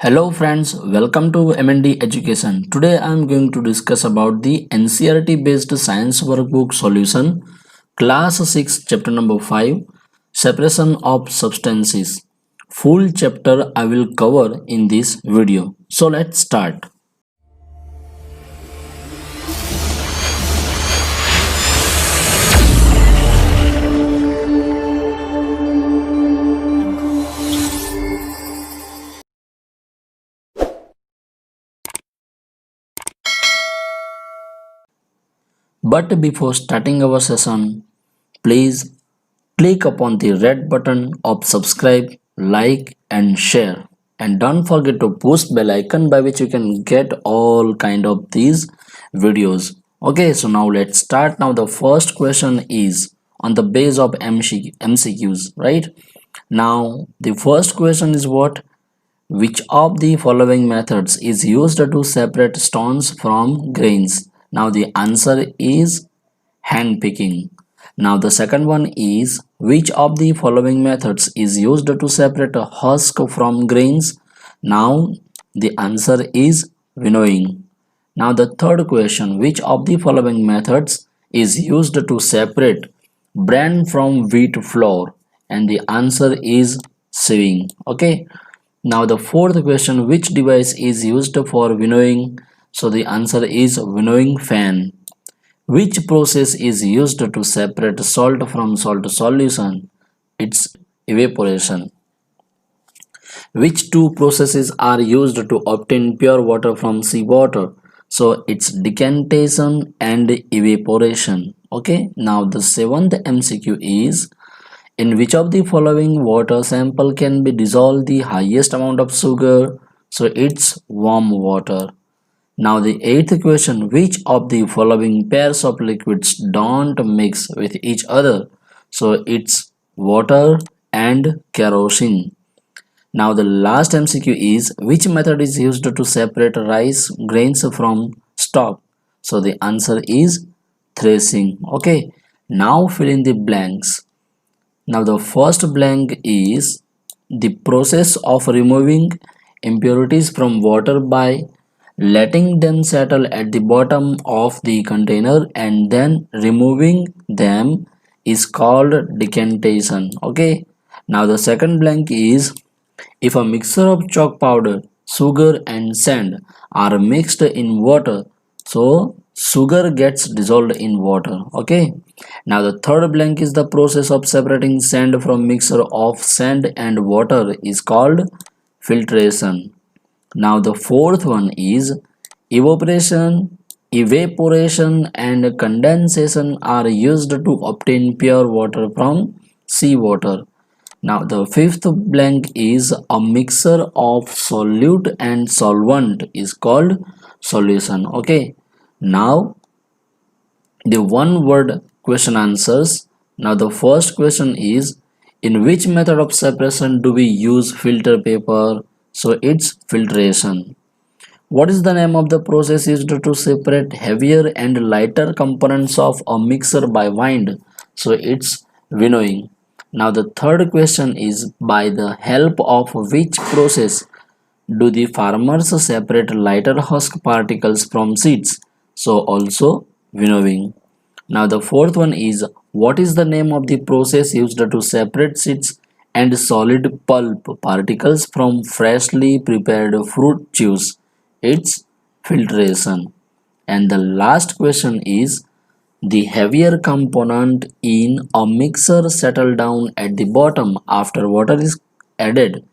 Hello friends, welcome to MND Education. Today I am going to discuss about the NCERT based science workbook solution, class 6 chapter number 5, separation of substances. Full chapter I will cover in this video. So let's start. But before starting our session, please click upon the red button of subscribe, like and share. And don't forget to push bell icon by which you can get all kind of these videos. Okay, so now let's start. Now the first question is on the base of MCQs, right? Now the first question is what? Which of the following methods is used to separate stones from grains? Now the answer is hand picking. Now the second one is which of the following methods is used to separate a husk from grains? Now the answer is winnowing. Now the third question, which of the following methods is used to separate bran from wheat flour? And the answer is sieving. Okay. Now the fourth question, which device is used for winnowing? So the answer is winnowing fan. Which process is used to separate salt from salt solution? It's evaporation. Which two processes are used to obtain pure water from seawater? So it's decantation and evaporation. Okay, now the seventh MCQ is in which of the following water sample can be dissolved the highest amount of sugar? So it's warm water. Now the eighth question, which of the following pairs of liquids don't mix with each other? So it's water and kerosene. Now the last MCQ is which method is used to separate rice grains from stalk? So the answer is threshing. Okay. Now fill in the blanks. Now the first blank is the process of removing impurities from water by letting them settle at the bottom of the container and then removing them is called decantation. Okay. Now the second blank is if a mixture of chalk powder, sugar and sand are mixed in water, so sugar gets dissolved in water. Okay. Now the third blank is the process of separating sand from mixture of sand and water is called filtration. Now the fourth one is evaporation and condensation are used to obtain pure water from seawater. Now the fifth blank is a mixture of solute and solvent is called solution. Okay. Now the one word question answers. Now the first question is in which method of separation do we use filter paper? So it's filtration. What is the name of the process used to separate heavier and lighter components of a mixer by wind? So it's winnowing. Now the third question is by the help of which process do the farmers separate lighter husk particles from seeds? So also winnowing. Now the fourth one is what is the name of the process used to separate seeds and solid pulp particles from freshly prepared fruit juice? It's filtration. And the last question is the heavier component in a mixer settle down at the bottom after water is added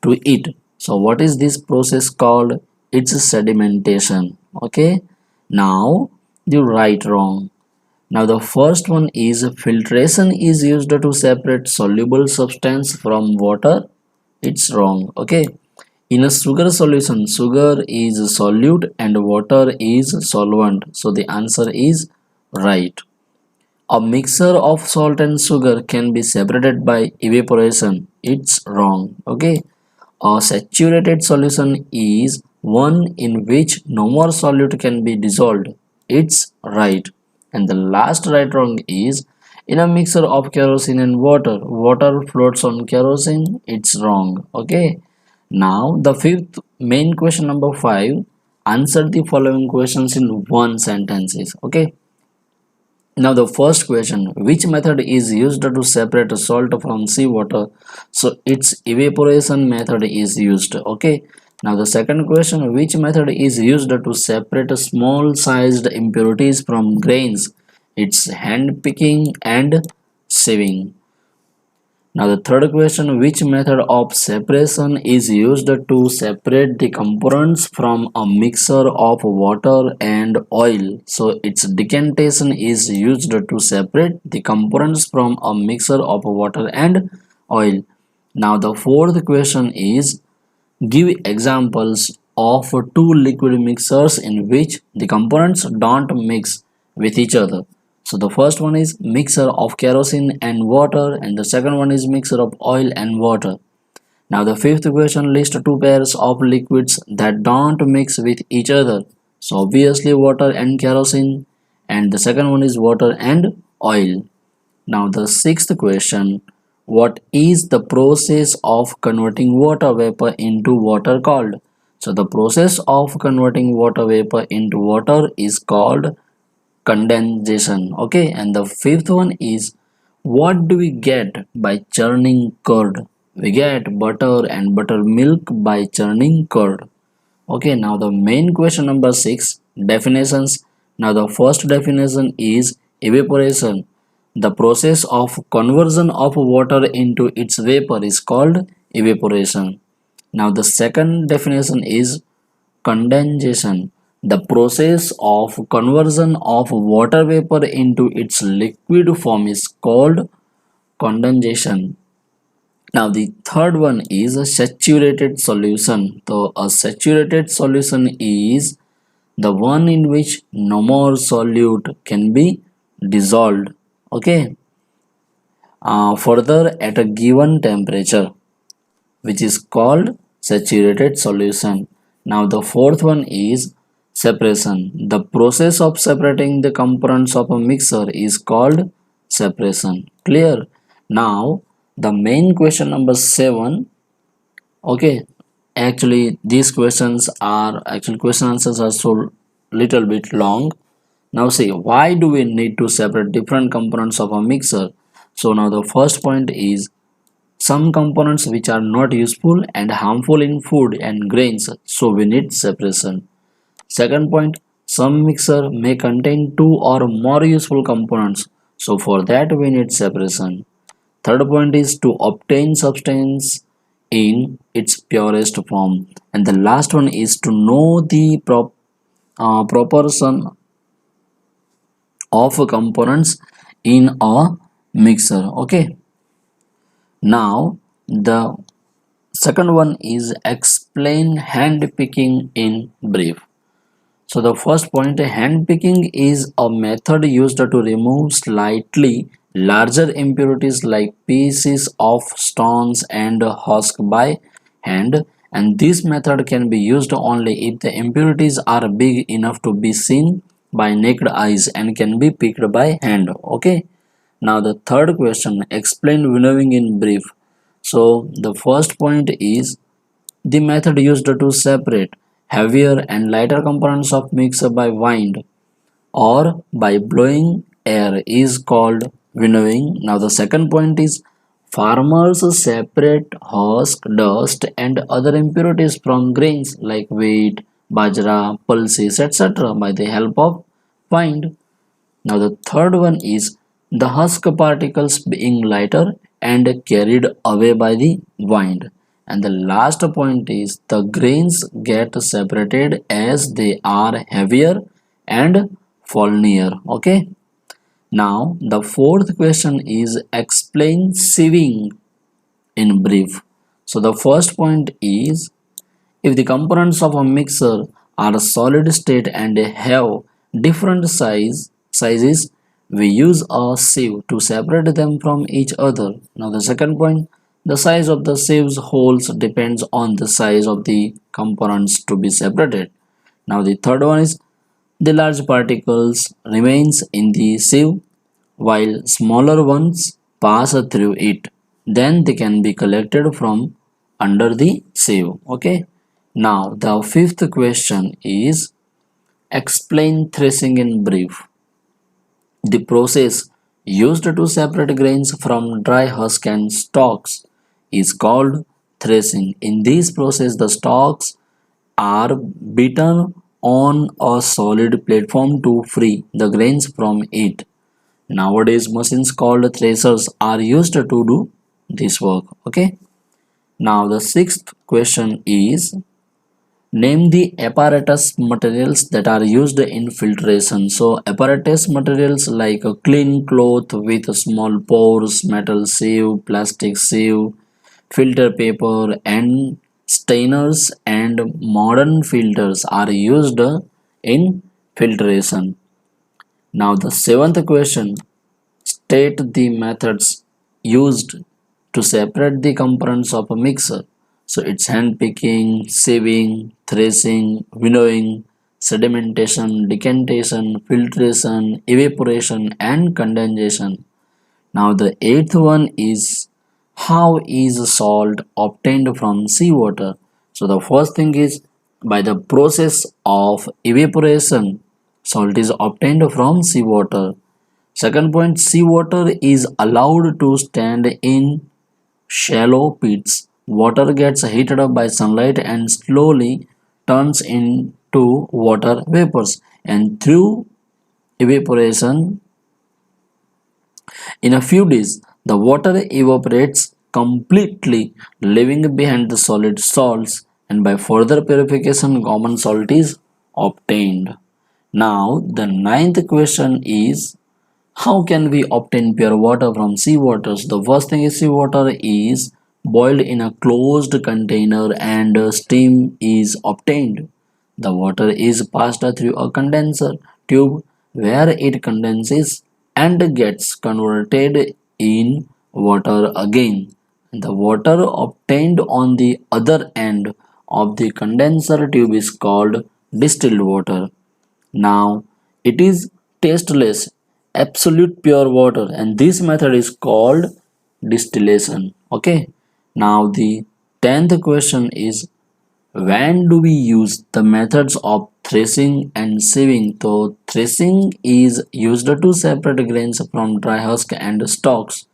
to it. So what is this process called? It's sedimentation. Okay. Now you write wrong. Now the first one is filtration is used to separate soluble substance from water. It's wrong. Okay. In a sugar solution, sugar is solute and water is solvent. So the answer is right. A mixture of salt and sugar can be separated by evaporation. It's wrong. Okay. A saturated solution is one in which no more solute can be dissolved. It's right. And the last right wrong is in a mixture of kerosene and water, water floats on kerosene. It's wrong. Okay. Now the fifth main question number 5, answer the following questions in one sentences. Okay. Now the first question, which method is used to separate salt from seawater? So its evaporation method is used. Okay. Now the second question, which method is used to separate small sized impurities from grains? It's hand picking and sieving. Now the third question, which method of separation is used to separate the components from a mixture of water and oil? So its decantation is used to separate the components from a mixture of water and oil. Now the fourth question is, give examples of two liquid mixers in which the components don't mix with each other. So the first one is mixture of kerosene and water, and the second one is mixture of oil and water. Now the fifth question lists two pairs of liquids that don't mix with each other. So obviously water and kerosene, and the second one is water and oil. Now the sixth question, what is the process of converting water vapor into water called? So the process of converting water vapor into water is called condensation. Okay, and the fifth one is, what do we get by churning curd? We get butter and buttermilk by churning curd. Okay, now the main question number 6, definitions. Now the first definition is evaporation. The process of conversion of water into its vapor is called evaporation. Now the second definition is condensation. The process of conversion of water vapor into its liquid form is called condensation. Now the third one is a saturated solution. So a saturated solution is the one in which no more solute can be dissolved. Okay. Further at a given temperature, which is called saturated solution. Now the fourth one is separation. The process of separating the components of a mixer is called separation. Clear? Now the main question number 7. Okay, actually these questions are actually question answers are so little bit long. Now see, why do we need to separate different components of a mixer? So now the first point is, some components which are not useful and harmful in food and grains, so we need separation. Second point, some mixer may contain two or more useful components, so for that we need separation. Third point is to obtain substance in its purest form. And the last one is to know the proportion of components in a mixer. Okay. Now the second one is explain hand picking in brief. So the first point, hand picking is a method used to remove slightly larger impurities like pieces of stones and husk by hand, and this method can be used only if the impurities are big enough to be seen by naked eyes and can be picked by hand. Okay. Now the third question, explain winnowing in brief. So the first point is the method used to separate heavier and lighter components of mixer by wind or by blowing air is called winnowing. Now the second point is, farmers separate husk, dust and other impurities from grains like wheat, bajra, pulses, etc. by the help of wind. Now the third one is, the husk particles being lighter and carried away by the wind. And the last point is, the grains get separated as they are heavier and fall near. Okay. Now the fourth question is, explain sieving in brief. So the first point is, if the components of a mixer are solid state and have different sizes, we use a sieve to separate them from each other. Now the second point, the size of the sieve's holes depends on the size of the components to be separated. Now the third one is, the large particles remains in the sieve while smaller ones pass through it. Then they can be collected from under the sieve. Okay, now the fifth question is explain threshing in brief. The process used to separate grains from dry husk and stalks is called threshing. In this process, the stalks are beaten on a solid platform to free the grains from it. Nowadays, machines called threshers are used to do this work. Okay. Now, the sixth question is name the apparatus materials that are used in filtration. So apparatus materials like a clean cloth with small pores, metal sieve, plastic sieve, filter paper and stainers and modern filters are used in filtration. Now the seventh question state the methods used to separate the components of a mixer. So it's hand picking, sieving, threshing, winnowing, sedimentation, decantation, filtration, evaporation, and condensation. Now the eighth one is how is salt obtained from seawater? So the first thing is by the process of evaporation, salt is obtained from seawater. Second point, seawater is allowed to stand in shallow pits. Water gets heated up by sunlight and slowly turns into water vapors. And through evaporation, in a few days, the water evaporates completely, leaving behind the solid salts, and by further purification, common salt is obtained. Now, the ninth question is how can we obtain pure water from seawater? So the first thing is seawater is boiled in a closed container and steam is obtained. The water is passed through a condenser tube where it condenses and gets converted in water again. The water obtained on the other end of the condenser tube is called distilled water. Now it is tasteless, absolute pure water, and this method is called distillation. Okay. Now the 10th question is when do we use the methods of threshing and sieving? So threshing is used to separate grains from dry husk and stalks.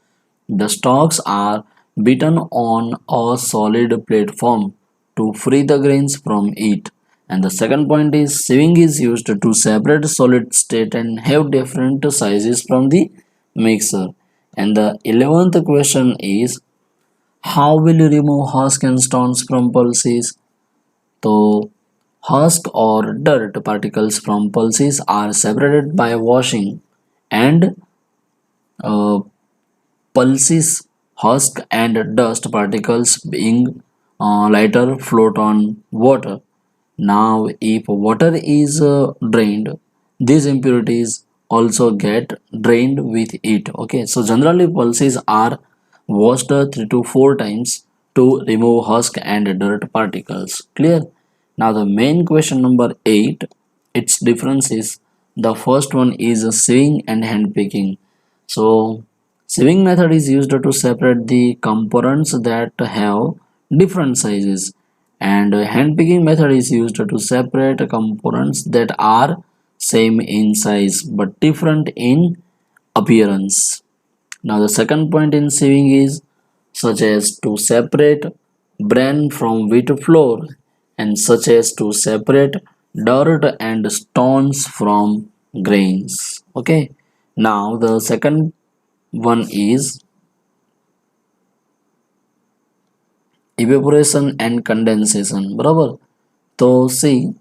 The stalks are beaten on a solid platform to free the grains from it. And the second point is sieving is used to separate solid state and have different sizes from the mixer. And the 11th question is how will you remove husk and stones from pulses? So husk or dirt particles from pulses are separated by washing and uh, pulses, husk and dust particles being lighter float on water. Now, if water is drained, these impurities also get drained with it. Okay, so generally pulses are washed 3 to 4 times to remove husk and dirt particles. Clear? Now, the main question number 8, its difference is the first one is sieving and hand picking. So, sieving method is used to separate the components that have different sizes, and hand picking method is used to separate components that are same in size but different in appearance. Now, the second point in sieving is such as to separate bran from wheat flour and such as to separate dirt and stones from grains. Okay. Now, the second one is evaporation and condensation. Barabar. So see,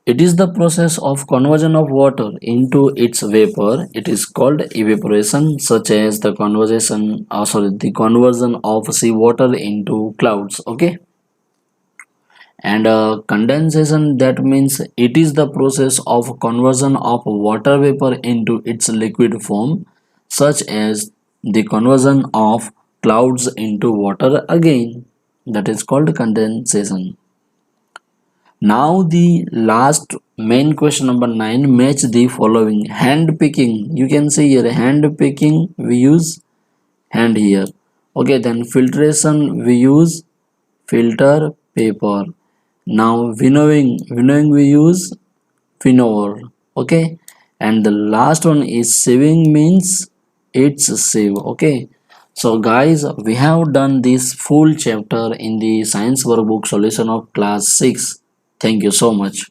it is the process of conversion of water into its vapor. It is called evaporation, such as the the conversion of seawater into clouds. Okay, and condensation, that means it is the process of conversion of water vapor into its liquid form, such as the conversion of clouds into water again. That is called condensation. Now the last main question number 9, match the following. Hand picking, you can see here hand picking we use hand here. Okay, then filtration we use filter, paper. Now winnowing we use winnower. Okay, and the last one is saving means it's save. Okay, so guys, we have done this full chapter in the science workbook solution of class 6. Thank you so much.